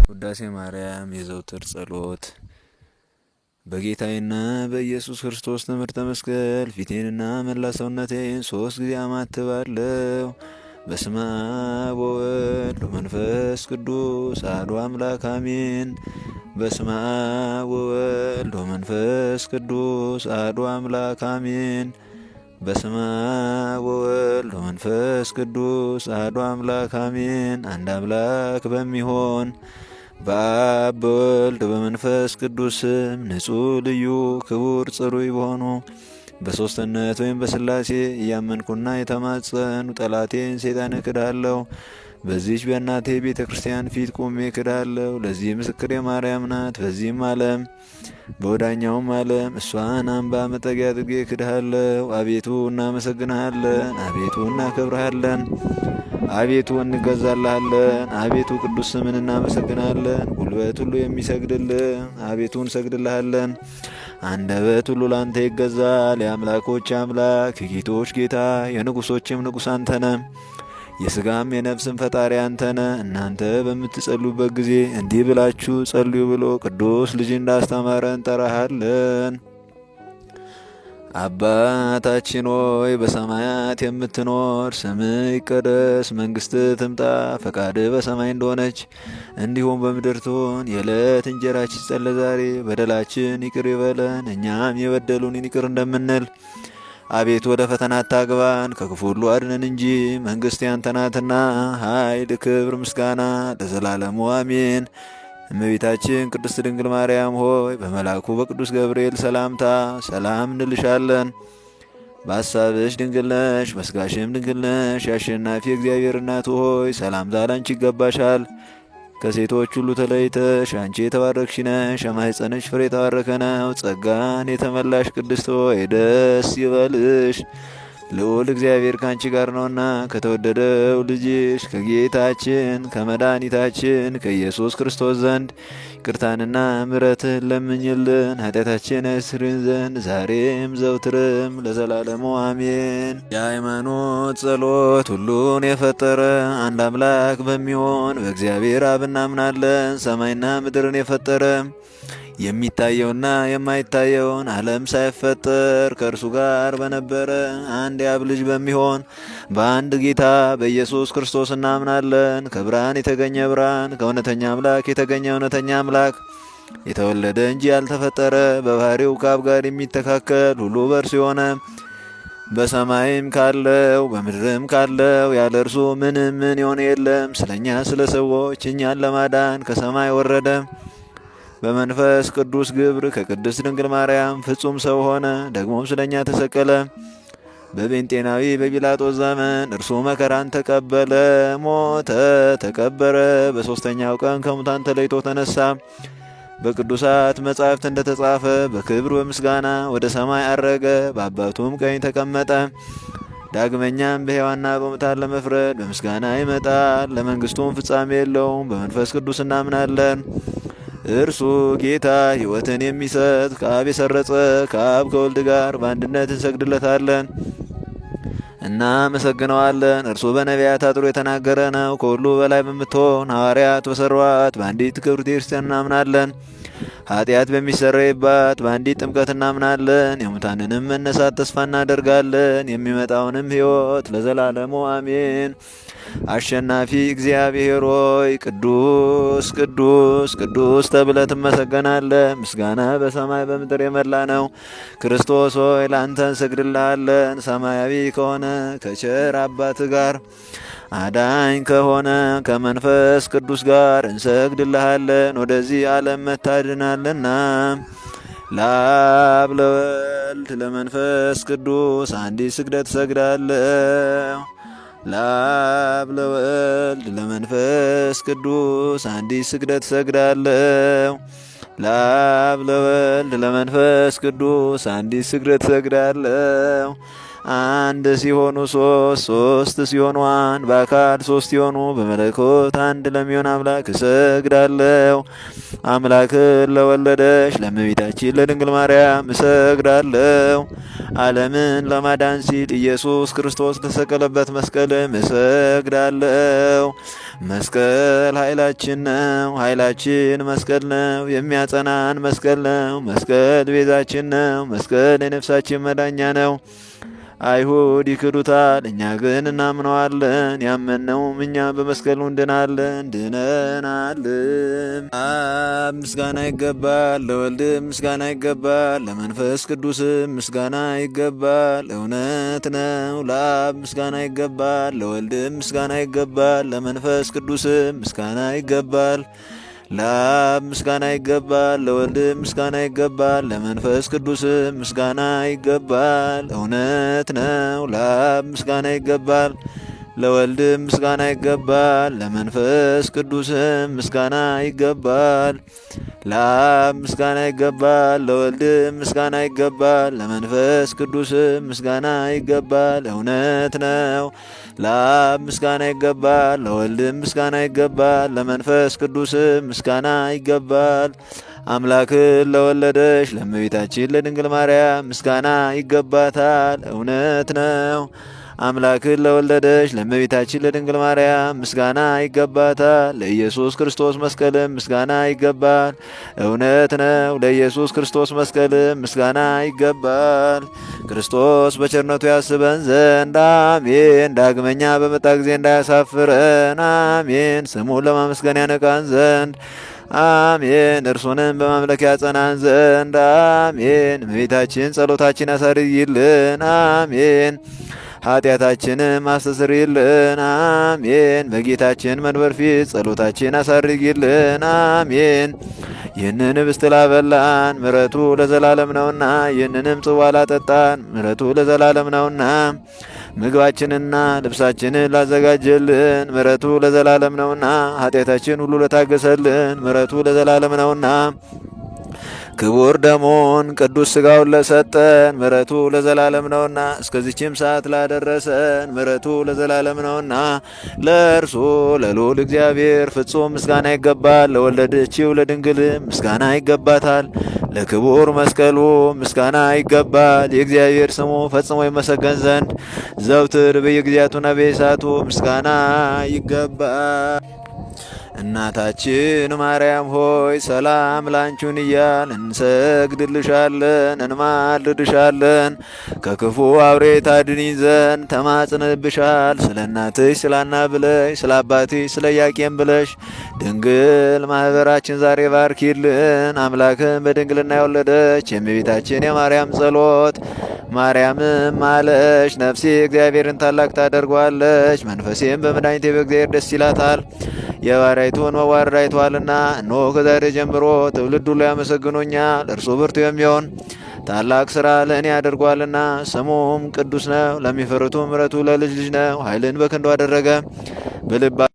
ውዳሴ ማርያም የዘውትር ጸሎት። በጌታዬና በኢየሱስ ክርስቶስ ትምህርተ መስቀል ፊቴንና መላ ሰውነቴን 3 ጊዜ አማትባለሁ። በስመ አብ ወወልድ ወመንፈስ ቅዱስ አሐዱ አምላክ አሜን። በስመ አብ ወወልድ ወመንፈስ ቅዱስ አሐዱ አምላክ አሜን። በስመ አብ ወወልድ ወመንፈስ ቅዱስ አሐዱ አምላክ አሜን። አንድ አምላክ በሚሆን በአብ በወልድ በመንፈስ ቅዱስ ስም ንጹሕ ልዩ ክቡር ጽሩይ በሆኑ በሦስትነት ወይም በሥላሴ እያመንኩና የተማጸኑ ጠላቴን ሰይጣን እክዳለሁ። በዚህች በእናቴ ቤተ ክርስቲያን ፊት ቆሜ እክዳለሁ። ለዚህ ምስክሬ ማርያም ናት። በዚህም ዓለም በወዳኛውም ዓለም እሷን አምባ መጠጊያ አድርጌ እክድሃለሁ። አቤቱ እናመሰግንሃለን። አቤቱ እናከብርሃለን። አቤቱ እንገዛልሃለን። አቤቱ ቅዱስ ስምን እናመሰግናለን። ጉልበት ሁሉ የሚሰግድልህ አቤቱ እንሰግድልሃለን። አንደበት ሁሉ ላንተ ይገዛል። የአምላኮች አምላክ የጌቶች ጌታ የንጉሶችም ንጉሥ አንተነ፣ የሥጋም የነፍስም ፈጣሪ አንተነ። እናንተ በምትጸሉበት ጊዜ እንዲህ ብላችሁ ጸልዩ ብሎ ቅዱስ ልጅ እንዳስተማረን እንጠራሃለን። አባታችን ሆይ በሰማያት የምትኖር፣ ስምህ ይቀደስ፣ መንግሥትህ ትምጣ፣ ፈቃድህ በሰማይ እንደሆነች እንዲሁም በምድር ትሁን። የዕለት እንጀራችንን ስጠን ዛሬ፣ በደላችን ይቅር ይበለን እኛም የበደሉንን ይቅር እንደምንል። አቤቱ ወደ ፈተና አታግባን ከክፉ ሁሉ አድነን እንጂ መንግሥት ያንተ ናትና፣ ኃይል፣ ክብር፣ ምስጋና ለዘላለሙ አሜን። እመቤታችን ቅድስት ድንግል ማርያም ሆይ በመልአኩ በቅዱስ ገብርኤል ሰላምታ ሰላም እንልሻለን። በሐሳብሽ ድንግል ነሽ፣ በሥጋሽም ድንግል ነሽ። የአሸናፊ እግዚአብሔር እናቱ ሆይ ሰላምታ ላንቺ ይገባሻል። ከሴቶች ሁሉ ተለይተሽ አንቺ የተባረክሽ ነሽ፣ የማኅፀንሽ ፍሬ የተባረከ ነው። ጸጋን የተመላሽ ቅድስት ሆይ ደስ ይበልሽ፣ ልዑል እግዚአብሔር ካንቺ ጋር ነውና ከተወደደው ልጅሽ ከጌታችን ከመድኃኒታችን ከኢየሱስ ክርስቶስ ዘንድ ይቅርታንና ምሕረትን ለምኝልን ኃጢአታችን ያስተሰርይልን ዘንድ ዛሬም ዘውትርም ለዘላለሙ አሜን። የሃይማኖት ጸሎት። ሁሉን የፈጠረ አንድ አምላክ በሚሆን በእግዚአብሔር አብ እናምናለን። ሰማይና ምድርን የፈጠረ የሚታየውና የማይታየውን ዓለም ሳይፈጠር ከእርሱ ጋር በነበረ አንድ የአብ ልጅ በሚሆን በአንድ ጌታ በኢየሱስ ክርስቶስ እናምናለን። ከብርሃን የተገኘ ብርሃን፣ ከእውነተኛ አምላክ የተገኘ እውነተኛ አምላክ፣ የተወለደ እንጂ ያልተፈጠረ፣ በባህሪው ከአብ ጋር የሚተካከል፣ ሁሉ በእርሱ የሆነ፣ በሰማይም ካለው በምድርም ካለው ያለ እርሱ ምንም ምን የሆነ የለም። ስለኛ ስለ ሰዎች እኛን ለማዳን ከሰማይ ወረደ። በመንፈስ ቅዱስ ግብር ከቅድስት ድንግል ማርያም ፍጹም ሰው ሆነ። ደግሞም ስለኛ ተሰቀለ። በጴንጤናዊ በጲላጦስ ዘመን እርሱ መከራን ተቀበለ፣ ሞተ፣ ተቀበረ። በሦስተኛው ቀን ከሙታን ተለይቶ ተነሳ። በቅዱሳት መጻሕፍት እንደተጻፈ በክብር በምስጋና ወደ ሰማይ አረገ፣ በአባቱም ቀኝ ተቀመጠ። ዳግመኛም በሕያዋንና በሙታን ለመፍረድ በምስጋና ይመጣል። ለመንግሥቱም ፍጻሜ የለውም። በመንፈስ ቅዱስ እናምናለን። እርሱ ጌታ ሕይወትን የሚሰጥ ከአብ የሰረጸ ከአብ ከወልድ ጋር በአንድነት እንሰግድለታለን እናመሰግነዋለን። እርሱ በነቢያት አድሮ የተናገረ ነው። ከሁሉ በላይ በምትሆን ሐዋርያት በሠሯት በአንዲት ክብርት ክርስቲያን እናምናለን። ኃጢአት በሚሰረይባት በአንዲት ጥምቀት እናምናለን። የሙታንንም መነሳት ተስፋ እናደርጋለን። የሚመጣውንም ሕይወት ለዘላለሙ አሜን። አሸናፊ እግዚአብሔር ሆይ ቅዱስ ቅዱስ ቅዱስ ተብለህ ትመሰገናለህ። ምስጋና በሰማይ በምድር የመላ ነው። ክርስቶስ ሆይ ለአንተ እንሰግድልሃለን። ሰማያዊ ከሆነ ከቸር አባት ጋር አዳኝ ከሆነ ከመንፈስ ቅዱስ ጋር እንሰግድልሃለን። ወደዚህ ዓለም መታድናልና ለአብ ለወልድ ለመንፈስ ቅዱስ አንዲት ስግደት እሰግዳለሁ። ለአብ ለወልድ ለመንፈስ ቅዱስ አንዲት ስግደት እሰግዳለሁ። ለአብ ለወልድ ለመንፈስ ቅዱስ አንዲት ስግደት እሰግዳለሁ። አንድ ሲሆኑ ሶስት፣ ሶስት ሲሆኑ አንድ፣ በአካል ሶስት ሲሆኑ በመለኮት አንድ ለሚሆን አምላክ እሰግዳለሁ። አምላክን ለወለደች ለእመቤታችን ለድንግል ማርያም እሰግዳለሁ። ዓለምን ለማዳን ሲል ኢየሱስ ክርስቶስ ለተሰቀለበት መስቀልም እሰግዳለሁ። መስቀል ኃይላችን ነው፣ ኃይላችን መስቀል ነው። የሚያጸናን መስቀል ነው። መስቀል ቤዛችን ነው። መስቀል የነፍሳችን መዳኛ ነው። አይሁድ ይክዱታል፣ እኛ ግን እናምነዋለን። ያመነውም እኛ በመስቀሉ እንድናለን ድነናልም። አብ ምስጋና ይገባል፣ ለወልድም ምስጋና ይገባል፣ ለመንፈስ ቅዱስም ምስጋና ይገባል። እውነት ነው። ለአብ ምስጋና ይገባል፣ ለወልድም ምስጋና ይገባል፣ ለመንፈስ ቅዱስም ምስጋና ይገባል። ለአብ ምስጋና ይገባል፣ ለወልድም ምስጋና ይገባል፣ ለመንፈስ ቅዱስም ምስጋና ይገባል። እውነት ነው። ለአብ ምስጋና ይገባል፣ ለወልድም ምስጋና ይገባል፣ ለመንፈስ ቅዱስም ምስጋና ይገባል። ለአብ ምስጋና ይገባል፣ ለወልድም ምስጋና ይገባል፣ ለመንፈስ ቅዱስም ምስጋና ይገባል። እውነት ነው። ለአብ ምስጋና ይገባል፣ ለወልድም ምስጋና ይገባል፣ ለመንፈስ ቅዱስም ምስጋና ይገባል። አምላክን ለወለደች ለእመቤታችን ለድንግል ማርያም ምስጋና ይገባታል። እውነት ነው። አምላክን ለወለደች ለእመቤታችን ለድንግል ማርያም ምስጋና ይገባታል። ለኢየሱስ ክርስቶስ መስቀልም ምስጋና ይገባል። እውነት ነው። ለኢየሱስ ክርስቶስ መስቀልም ምስጋና ይገባል። ክርስቶስ በቸርነቱ ያስበን ዘንድ አሜን። ዳግመኛ በመጣ ጊዜ እንዳያሳፍረን አሜን። ስሙን ለማመስገን ያነቃን ዘንድ አሜን። እርሱንም በማምለክ ያጸናን ዘንድ አሜን። እመቤታችን ጸሎታችን ያሳርይልን አሜን። ኃጢአታችንም አስተስርይልን አሜን። በጌታችን መንበር ፊት ጸሎታችን አሳርጊልን አሜን። ይህንን ህብስት ላበላን ምሕረቱ ለዘላለም ነውና፣ ይህንንም ጽዋ ላጠጣን ምሕረቱ ለዘላለም ነውና፣ ምግባችንና ልብሳችንን ላዘጋጀልን ምሕረቱ ለዘላለም ነውና፣ ኃጢአታችን ሁሉ ለታገሰልን ምሕረቱ ለዘላለም ነውና፣ ክቡር ደሙን ቅዱስ ሥጋውን ለሰጠን ምሕረቱ ለዘላለም ነውና፣ እስከዚችም ሰዓት ላደረሰን ምሕረቱ ለዘላለም ነውና፣ ለእርሱ ለልዑል እግዚአብሔር ፍጹም ምስጋና ይገባል። ለወለደችው ለድንግል ምስጋና ይገባታል። ለክቡር መስቀሉ ምስጋና ይገባል። የእግዚአብሔር ስሙ ፈጽሞ ይመሰገን ዘንድ ዘውትር በየጊዜያቱና በየሰዓቱ ምስጋና ይገባል። እናታችን ማርያም ሆይ ሰላም ላንቺን እያል እንሰግድልሻለን፣ እንማልድሻለን። ከክፉ አውሬ ታድኒን ዘንድ ተማጽንብሻል። ስለ እናትሽ ስለ ሐና ብለሽ፣ ስለ አባትሽ ስለ ኢያቄም ብለሽ ድንግል ማኅበራችን ዛሬ ባርኪልን። አምላክን በድንግልና የወለደች የእመቤታችን የማርያም ጸሎት ማርያምም አለች ነፍሴ እግዚአብሔርን ታላቅ ታደርጓለች፣ መንፈሴም በመድኃኒቴ በእግዚአብሔር ደስ ይላታል። የባሪያይቱን መዋረድ አይተዋልና፣ እነሆ ከዛሬ ጀምሮ ትውልድ ሁሉ ያመሰግኑኛል። እርሱ ብርቱ የሚሆን ታላቅ ሥራ ለእኔ ያደርጓልና፣ ስሙም ቅዱስ ነው። ለሚፈሩቱ ምሕረቱ ለልጅ ልጅ ነው። ኃይልን በክንዱ አደረገ። በልባ